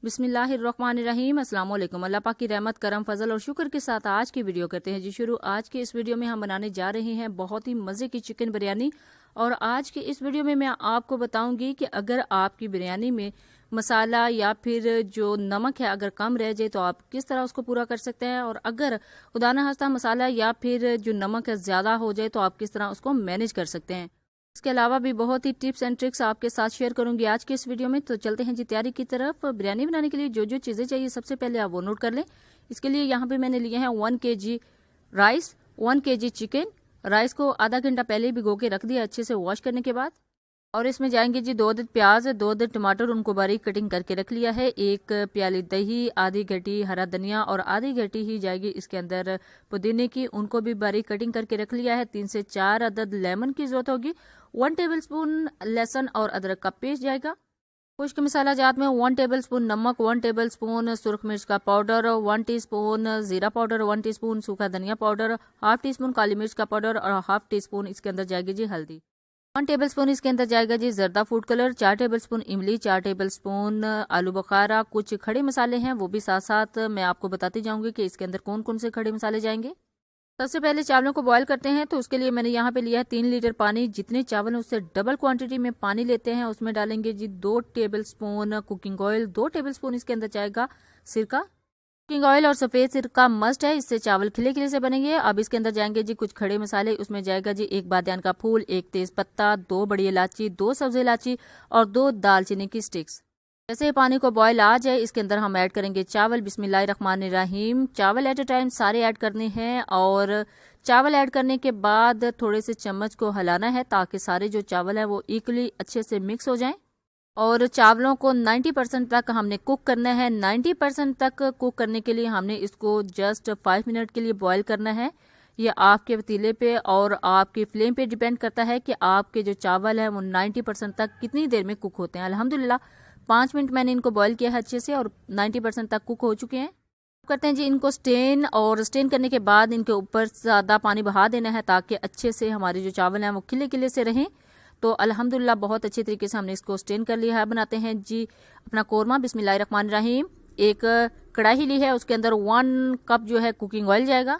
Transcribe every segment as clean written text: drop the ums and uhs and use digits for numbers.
बिस्मिल्लाहिर्रहमानिर्रहीम। अस्सलाम वालेकुम। अल्लाह पाक की रहमत, करम, फजल और शुक्र के साथ आज की वीडियो करते हैं जी शुरू। आज के इस वीडियो में हम बनाने जा रहे हैं बहुत ही मज़े की चिकन बिरयानी। और आज की इस वीडियो में मैं आपको बताऊंगी कि अगर आपकी बिरयानी में मसाला या फिर जो नमक है अगर कम रह जाए तो आप किस तरह उसको पूरा कर सकते हैं, और अगर खुदा न खास्ता मसाला या फिर जो नमक है ज़्यादा हो जाए तो आप किस तरह उसको मैनेज कर सकते हैं। इसके अलावा भी बहुत ही टिप्स एंड ट्रिक्स आपके साथ शेयर करूंगी आज के इस वीडियो में। तो चलते हैं जी तैयारी की तरफ। बिरयानी बनाने के लिए जो जो चीज़ें चाहिए सबसे पहले आप वो नोट कर लें। इसके लिए यहाँ पे मैंने लिए हैं 1 kg rice, 1 kg chicken. Rice को आधा घंटा पहले भिगो के रख दिया अच्छे से वॉश करने के बाद। और इसमें जाएंगे जी 2 अदद प्याज, 2 अदद टमाटर, उनको बारीक कटिंग करके रख लिया है। 1 प्याली दही, आधी घटी हरा धनिया और आधी घटी ही जाएगी इसके अंदर पुदीने की, उनको भी बारीक कटिंग करके रख लिया है। 3 से 4 अदद लेमन की जरूरत होगी। 1 टेबलस्पून लहसुन और अदरक का पेस्ट जाएगा। खुश्क मसाला जात में 1 टेबलस्पून नमक, 1 टेबलस्पून सुरख मिर्च का पाउडर, 1 टीस्पून जीरा पाउडर, 1 टीस्पून सूखा धनिया पाउडर, हाफ टी स्पून काली मिर्च का पाउडर और हाफ टी स्पून इसके अंदर जाएगी जी हल्दी। 1 टेबलस्पून इसके अंदर जाएगा जी जर्दा फूड कलर, 4 टेबलस्पून इमली, 4 टेबलस्पून आलू बुखारा। कुछ खड़े मसाले हैं वो भी साथ साथ मैं आपको बताती जाऊंगी कि इसके अंदर कौन कौन से खड़े मसाले जाएंगे। सबसे पहले चावलों को बॉईल करते हैं, तो उसके लिए मैंने यहाँ पे लिया है 3 लीटर पानी। जितने चावल हैं उससे डबल क्वांटिटी में पानी लेते हैं। उसमें डालेंगे जी 2 टेबलस्पून कुकिंग ऑयल, 2 टेबलस्पून इसके अंदर जाएगा सिरका। कुकिंग ऑयल और सफेद सिरका मस्ट है, इससे चावल खिले खिले से बनेंगे। अब इसके अंदर जाएंगे जी कुछ खड़े मसाले। उसमें जाएगा जी 1 बादियान का फूल, 1 तेज पत्ता, 2 बड़ी इलायची, 2 सब्जी इलायची और 2 दालचीनी की स्टिक्स। जैसे पानी को बॉयल आ जाए इसके अंदर हम ऐड करेंगे चावल। बिस्मिल्लाहिर्रहमानिर्रहीम। चावल एट अ टाइम सारे ऐड करने हैं और चावल ऐड करने के बाद थोड़े से चम्मच को हिलाना है ताकि सारे जो चावल है वो इक्वली अच्छे से मिक्स हो जाएं। और चावलों को 90% तक हमने कुक करना है। 90% तक कुक करने के लिए हमने इसको जस्ट 5 मिनट के लिए बॉयल करना है। ये आपके पतीले पे और आपकी फ्लेम पे डिपेंड करता है कि आपके जो चावल है वो 90% तक कितनी देर में कुक होते हैं। अल्हम्दुलिल्लाह 5 मिनट मैंने इनको बॉईल किया है अच्छे से और 90% तक कुक हो चुके हैं। करते हैं जी इनको स्टेन, और स्टेन करने के बाद इनके ऊपर ज़्यादा पानी बहा देना है ताकि अच्छे से हमारे जो चावल हैं वो खिले खिले से रहें। तो अल्हम्दुलिल्लाह बहुत अच्छे तरीके से हमने इसको स्टेन कर लिया है। बनाते हैं जी अपना कोरमा। बिस्मिल्लाहिर्रहमानिर्रहीम। एक कढ़ाई ली है, उसके अंदर 1 कप जो है कुकिंग ऑयल जाएगा।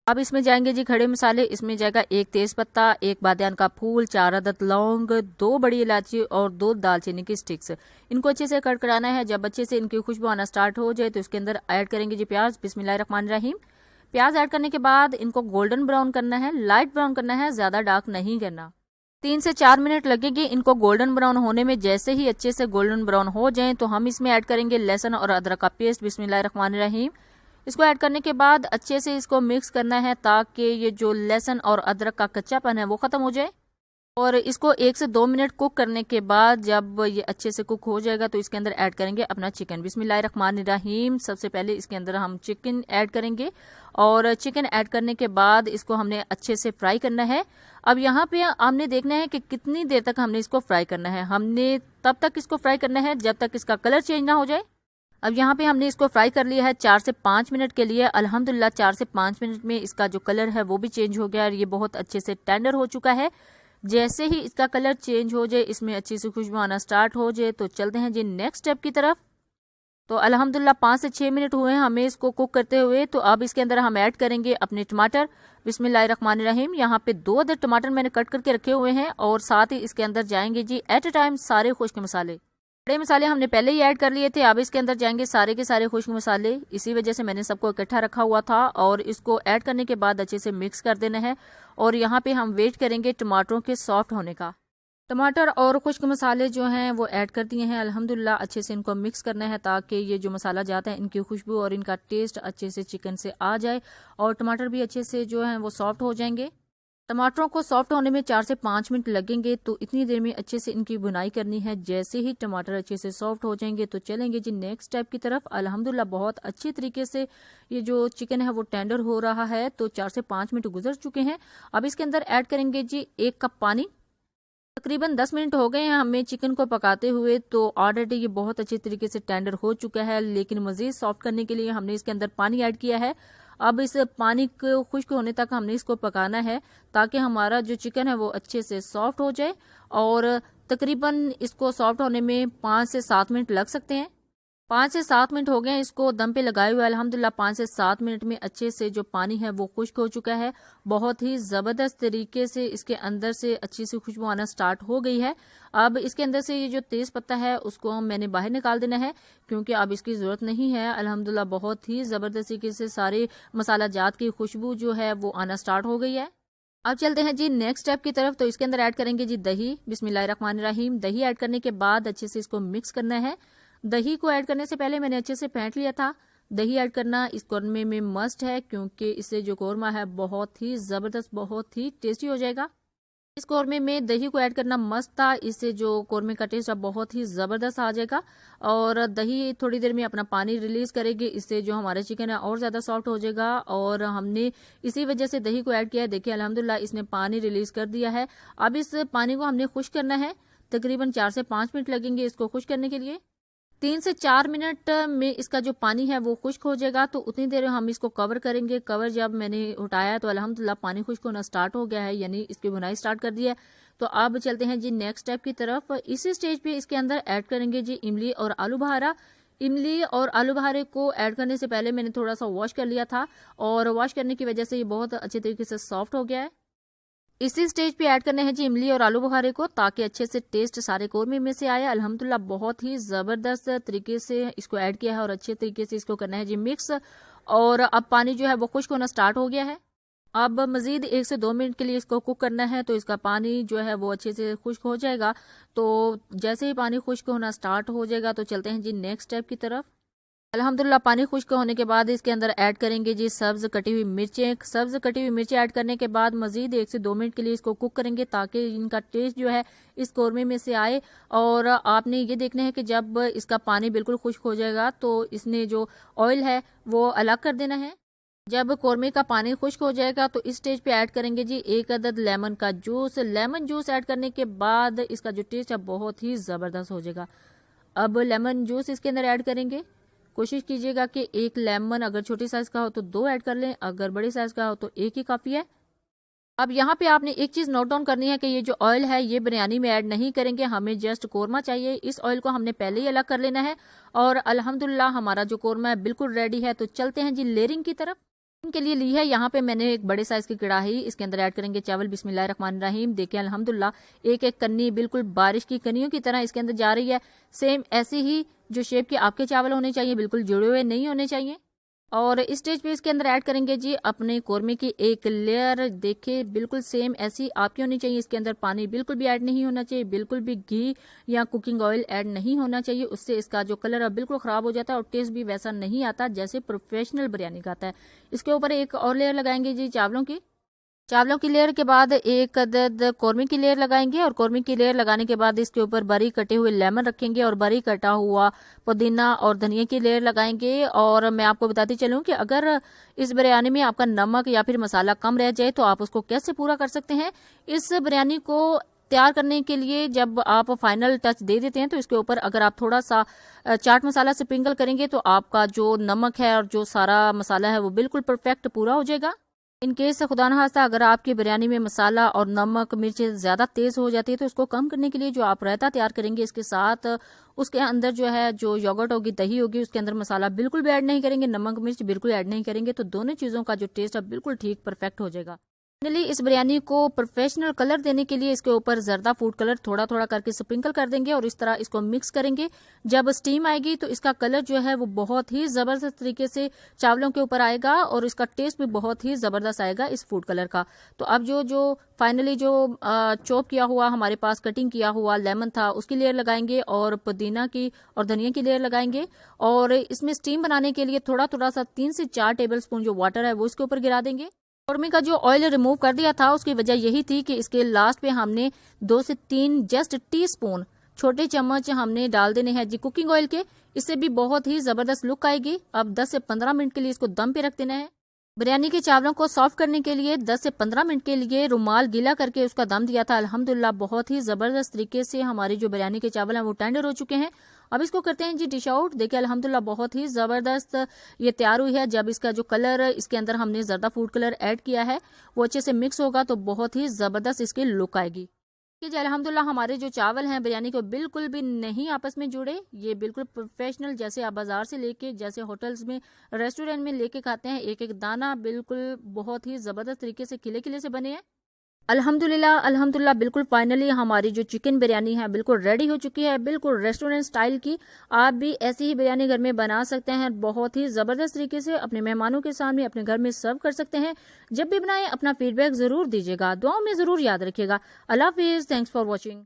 अब इसमें जाएंगे जी खड़े मसाले। इसमें जाएगा 1 तेज पत्ता, 1 बादियान का फूल, 4 अदद लौंग, 2 बड़ी इलायची और 2 दालचीनी की स्टिक्स। इनको अच्छे से कड़कड़ाना है। जब अच्छे से इनकी खुशबू आना स्टार्ट हो जाए तो इसके अंदर ऐड करेंगे जी प्याज। बिस्मिल्लाहिर्रहमानिर्रहीम। प्याज ऐड करने के बाद इनको गोल्डन ब्राउन करना है, लाइट ब्राउन करना है, ज्यादा डार्क नहीं करना। 3 से 4 मिनट लगेगी इनको गोल्डन ब्राउन होने में। जैसे ही अच्छे से गोल्डन ब्राउन हो जाए तो हम इसमें ऐड करेंगे लहसुन और अदरक का पेस्ट। बिस्मिल्लाहिर्रहमानिर्रहीम। इसको ऐड करने के बाद अच्छे से इसको मिक्स करना है ताकि ये जो लहसुन और अदरक का कच्चापन है वो खत्म हो जाए। और इसको 1 से 2 मिनट कुक करने के बाद जब ये अच्छे से कुक हो जाएगा तो इसके अंदर ऐड करेंगे अपना चिकन। बिस्मिल्लाहिर्रहमानिर्रहीम। सबसे पहले इसके अंदर हम चिकन ऐड करेंगे और चिकन ऐड करने के बाद इसको हमने अच्छे से फ्राई करना है। अब यहाँ पे हमने देखना है कि कितनी देर तक हमने इसको फ्राई करना है। हमने तब तक इसको फ्राई करना है जब तक इसका कलर चेंज ना हो जाए। अब यहाँ पे हमने इसको फ्राई कर लिया है 4 से 5 मिनट के लिए। अल्हम्दुलिल्लाह 4 से 5 मिनट में इसका जो कलर है वो भी चेंज हो गया और ये बहुत अच्छे से टेंडर हो चुका है। जैसे ही इसका कलर चेंज हो जाए, इसमें अच्छी सी खुशबू आना स्टार्ट हो जाए तो चलते हैं जी नेक्स्ट स्टेप की तरफ। तो अल्हम्दुलिल्लाह 5 से 6 मिनट हुए हैं हमें इसको कुक करते हुए। तो अब इसके अंदर हम ऐड करेंगे अपने टमाटर। बिस्मिल्लाहिर्रहमानिर्रहीम। यहाँ पे 2 अदद टमाटर मैंने कट करके रखे हुए हैं और साथ ही इसके अंदर जाएंगे जी एट अ टाइम सारे खुश्क मसाले। खड़े मसाले हमने पहले ही ऐड कर लिए थे। अब इसके अंदर जाएंगे सारे के सारे खुश्क मसाले। इसी वजह से मैंने सबको इकट्ठा रखा हुआ था और इसको ऐड करने के बाद अच्छे से मिक्स कर देना है। और यहाँ पे हम वेट करेंगे टमाटरों के सॉफ्ट होने का। टमाटर और खुश्क मसाले जो हैं वो ऐड कर दिए हैं। अल्हम्दुलिल्लाह अच्छे से इनको मिक्स करना है ताकि ये जो मसाला जाता है इनकी खुशबू और इनका टेस्ट अच्छे से चिकन से आ जाए और टमाटर भी अच्छे से जो हैं वो सॉफ्ट हो जाएंगे। टमाटरों को सॉफ्ट होने में 4 से 5 मिनट लगेंगे। तो इतनी देर में अच्छे से इनकी बुनाई करनी है। जैसे ही टमाटर अच्छे से सॉफ्ट हो जाएंगे तो चलेंगे जी नेक्स्ट स्टेप की तरफ। अल्हम्दुलिल्लाह बहुत अच्छे तरीके से ये जो चिकन है वो टेंडर हो रहा है। तो 4 से 5 मिनट गुजर चुके हैं। अब इसके अंदर ऐड करेंगे जी 1 कप पानी। तकरीबन 10 मिनट हो गए हैं हमें चिकन को पकाते हुए। तो ऑलरेडी ये बहुत अच्छे तरीके से टेंडर हो चुका है, लेकिन मजीद सॉफ्ट करने के लिए हमने इसके अंदर पानी ऐड किया है। अब इस पानी को खुश्क होने तक हमने इसको पकाना है ताकि हमारा जो चिकन है वो अच्छे से सॉफ्ट हो जाए। और तकरीबन इसको सॉफ्ट होने में 5 से 7 मिनट लग सकते हैं। 5 से 7 मिनट हो गए हैं इसको दम पे लगाए हुए। अल्हम्दुलिल्लाह 5 से 7 मिनट में अच्छे से जो पानी है वो खुश्क हो चुका है। बहुत ही ज़बरदस्त तरीके से इसके अंदर से अच्छी सी खुशबू आना स्टार्ट हो गई है। अब इसके अंदर से ये जो तेज़ पत्ता है उसको मैंने बाहर निकाल देना है, क्योंकि अब इसकी ज़रूरत नहीं है। अल्हम्दुलिल्लाह बहुत ही ज़बरदस्त तरीके से सारे मसाला जात की खुशबू जो है वो आना स्टार्ट हो गई है। अब चलते हैं जी नेक्स्ट स्टेप की तरफ। तो इसके अंदर ऐड करेंगे जी दही। बिस्मिल्लाहिर्रहमानिर्रहीम। दही ऐड करने के बाद अच्छे से इसको मिक्स करना है। दही को ऐड करने से पहले मैंने अच्छे से फेंट लिया था। दही ऐड करना इस कौरमे में मस्ट है, क्योंकि इससे जो कौरमा है बहुत ही ज़बरदस्त, बहुत ही टेस्टी हो जाएगा। इस कौरमे में दही को ऐड करना मस्त था, इससे जो कौरमे का टेस्ट है बहुत ही ज़बरदस्त आ जाएगा। और दही थोड़ी देर में अपना पानी रिलीज करेगी, इससे जो हमारा चिकन है और ज़्यादा सॉफ्ट हो जाएगा। और हमने इसी वजह से दही को ऐड किया है। देखिए अल्हम्दुलिल्लाह इसने पानी रिलीज कर दिया है। अब इस पानी को हमने खुश्क करना है। तकरीबन 4 से 5 मिनट लगेंगे इसको खुश्क करने के लिए। 3 से 4 मिनट में इसका जो पानी है वो खुश्क हो जाएगा, तो उतनी देर हम इसको कवर करेंगे। कवर जब मैंने उठाया तो अल्हम्दुलिल्लाह पानी खुश्क होना स्टार्ट हो गया है, यानी इसकी बुनाई स्टार्ट कर दी है। तो अब चलते हैं जी नेक्स्ट स्टेप की तरफ। इसी स्टेज पे इसके अंदर ऐड करेंगे जी इमली और आलू बहारा। इमली और आलू बहारे को ऐड करने से पहले मैंने थोड़ा सा वॉश कर लिया था, और वॉश करने की वजह से ये बहुत अच्छे तरीके से सॉफ्ट हो गया है। इसी स्टेज पे ऐड करने हैं जी इमली और आलू बुखारे को, ताकि अच्छे से टेस्ट सारे कौरमे में से आए। अल्हम्दुलिल्लाह बहुत ही ज़बरदस्त तरीके से इसको ऐड किया है और अच्छे तरीके से इसको करना है जी मिक्स। और अब पानी जो है वो खुश्क होना स्टार्ट हो गया है। अब मज़ीद 1 से 2 मिनट के लिए इसको कुक करना है, तो इसका पानी जो है वो अच्छे से खुश्क हो जाएगा। तो जैसे ही पानी खुश्क होना स्टार्ट हो जाएगा तो चलते हैं जी नेक्स्ट स्टेप की तरफ। अल्हम्दुलिल्लाह पानी खुश्क होने के बाद इसके अंदर ऐड करेंगे जी सब्ज कटी हुई मिर्चें। सब्ज कटी हुई मिर्चें ऐड करने के बाद मजीद 1 से 2 मिनट के लिए इसको कुक करेंगे, ताकि इनका टेस्ट जो है इस कौरमे में से आए। और आपने ये देखना है कि जब इसका पानी बिल्कुल खुश्क हो जाएगा तो इसने जो ऑयल है वो अलग कर देना है। जब कौरमे का पानी खुश्क हो जाएगा तो इस स्टेज पे ऐड करेंगे जी 1 अदद लेमन का जूस। लेमन जूस ऐड करने के बाद इसका जो टेस्ट है बहुत ही ज़बरदस्त हो जाएगा। अब लेमन जूस इसके अंदर ऐड करेंगे। कोशिश कीजिएगा कि 1 लेमन अगर छोटी साइज का हो तो 2 ऐड कर लें, अगर बड़ी साइज का हो तो 1 ही काफ़ी है। अब यहाँ पे आपने एक चीज़ नोट डाउन करनी है कि ये जो ऑयल है ये बिरयानी में ऐड नहीं करेंगे, हमें जस्ट कौरमा चाहिए। इस ऑयल को हमने पहले ही अलग कर लेना है। और अल्हम्दुलिल्लाह हमारा जो कौरमा है बिल्कुल रेडी है। तो चलते हैं जी लेयरिंग की तरफ। के लिए ली है यहाँ पे मैंने एक बड़े साइज की कढ़ाई। इसके अंदर ऐड करेंगे चावल। बिस्मिल्लाहिर्रहमानिर्रहीम। देखिए अल्हम्दुलिल्लाह एक एक कन्नी बिल्कुल बारिश की कनियों की तरह इसके अंदर जा रही है। सेम ऐसी ही जो शेप के आपके चावल होने चाहिए, बिल्कुल जुड़े हुए नहीं होने चाहिए। और इस स्टेज पे इसके अंदर ऐड करेंगे जी अपने कौरमे की एक लेयर। देखिए बिल्कुल सेम ऐसी आपकी होनी चाहिए। इसके अंदर पानी बिल्कुल भी ऐड नहीं होना चाहिए, बिल्कुल भी घी या कुकिंग ऑयल ऐड नहीं होना चाहिए। उससे इसका जो कलर है बिल्कुल खराब हो जाता है और टेस्ट भी वैसा नहीं आता जैसे प्रोफेशनल बिरयानी का आता है। इसके ऊपर एक और लेयर लगाएंगे जी चावलों की। चावलों की लेयर के बाद 1 अदद कौरमे की लेयर लगाएंगे, और कौरमे की लेयर लगाने के बाद इसके ऊपर बारीक कटे हुए लेमन रखेंगे और बारीक कटा हुआ पुदीना और धनिया की लेयर लगाएंगे। और मैं आपको बताती चलूं कि अगर इस बिरयानी में आपका नमक या फिर मसाला कम रह जाए तो आप उसको कैसे पूरा कर सकते हैं। इस बिरयानी को तैयार करने के लिए जब आप फाइनल टच दे देते हैं तो इसके ऊपर अगर आप थोड़ा सा चाट मसाला स्प्रिंकल करेंगे तो आपका जो नमक है और जो सारा मसाला है वो बिल्कुल परफेक्ट पूरा हो जाएगा। इनकेस खुदा न खास्ता अगर आपकी बिरयानी में मसाला और नमक मिर्चें ज़्यादा तेज़ हो जाती है तो उसको कम करने के लिए जो आप रायता तैयार करेंगे इसके साथ उसके अंदर जो है जो योगर्ट होगी, दही होगी, उसके अंदर मसाला बिल्कुल भी ऐड नहीं करेंगे, नमक मिर्च बिल्कुल ऐड नहीं करेंगे, तो दोनों चीज़ों का जो टेस्ट है बिल्कुल ठीक परफेक्ट हो जाएगा। फाइनली इस बिरयानी को प्रोफेशनल कलर देने के लिए इसके ऊपर जर्दा फूड कलर थोड़ा थोड़ा करके स्प्रिंकल कर देंगे और इस तरह इसको मिक्स करेंगे। जब स्टीम आएगी तो इसका कलर जो है वो बहुत ही ज़बरदस्त तरीके से चावलों के ऊपर आएगा और इसका टेस्ट भी बहुत ही ज़बरदस्त आएगा इस फूड कलर का। तो अब जो फाइनली जो चॉप किया हुआ हमारे पास कटिंग किया हुआ लेमन था उसकी लेयर लगाएंगे और पुदीना की और धनिया की लेयर लगाएंगे। और इसमें स्टीम बनाने के लिए थोड़ा थोड़ा सा 3 से 4 टेबल स्पून जो वाटर है वो इसके ऊपर गिरा देंगे। कौरमे का जो ऑयल रिमूव कर दिया था उसकी वजह यही थी कि इसके लास्ट पे हमने 2 से 3 जस्ट टीस्पून छोटे चम्मच हमने डाल देने हैं जी कुकिंग ऑयल के। इससे भी बहुत ही जबरदस्त लुक आएगी। अब 10 से 15 मिनट के लिए इसको दम पे रख देना है। बिरयानी के चावलों को सॉफ्ट करने के लिए 10 से 15 मिनट के लिए रुमाल गीला करके उसका दम दिया था। अल्हम्दुलिल्लाह बहुत ही जबरदस्त तरीके से हमारी जो बिरयानी के चावल हैं वो टेंडर हो चुके हैं। अब इसको करते हैं जी डिश आउट। देखिए अल्हम्दुलिल्लाह बहुत ही जबरदस्त ये तैयार हुई है। जब इसका जो कलर इसके अंदर हमने जर्दा फूड कलर ऐड किया है वो अच्छे से मिक्स होगा तो बहुत ही जबरदस्त इसकी लुक आएगी। कि जी अल्हम्दुलिल्लाह हमारे जो चावल हैं बिरयानी को बिल्कुल भी नहीं आपस में जुड़े। ये बिल्कुल प्रोफेशनल, जैसे आप बाजार से लेके, जैसे होटल्स में, रेस्टोरेंट में लेके खाते हैं, एक एक दाना बिल्कुल बहुत ही जबरदस्त तरीके से खिले खिले से बने हैं। अल्हम्दुलिल्लाह अल्हम्दुलिल्लाह बिल्कुल फाइनली हमारी जो चिकन बिरयानी है बिल्कुल रेडी हो चुकी है, बिल्कुल रेस्टोरेंट स्टाइल की। आप भी ऐसी ही बिरयानी घर में बना सकते हैं, बहुत ही ज़बरदस्त तरीके से अपने मेहमानों के सामने अपने घर में सर्व कर सकते हैं। जब भी बनाएं अपना फीडबैक ज़रूर दीजिएगा, दुआओं में ज़रूर याद रखिएगा। अल्लाह हाफिज़, थैंक्स फॉर वॉचिंग।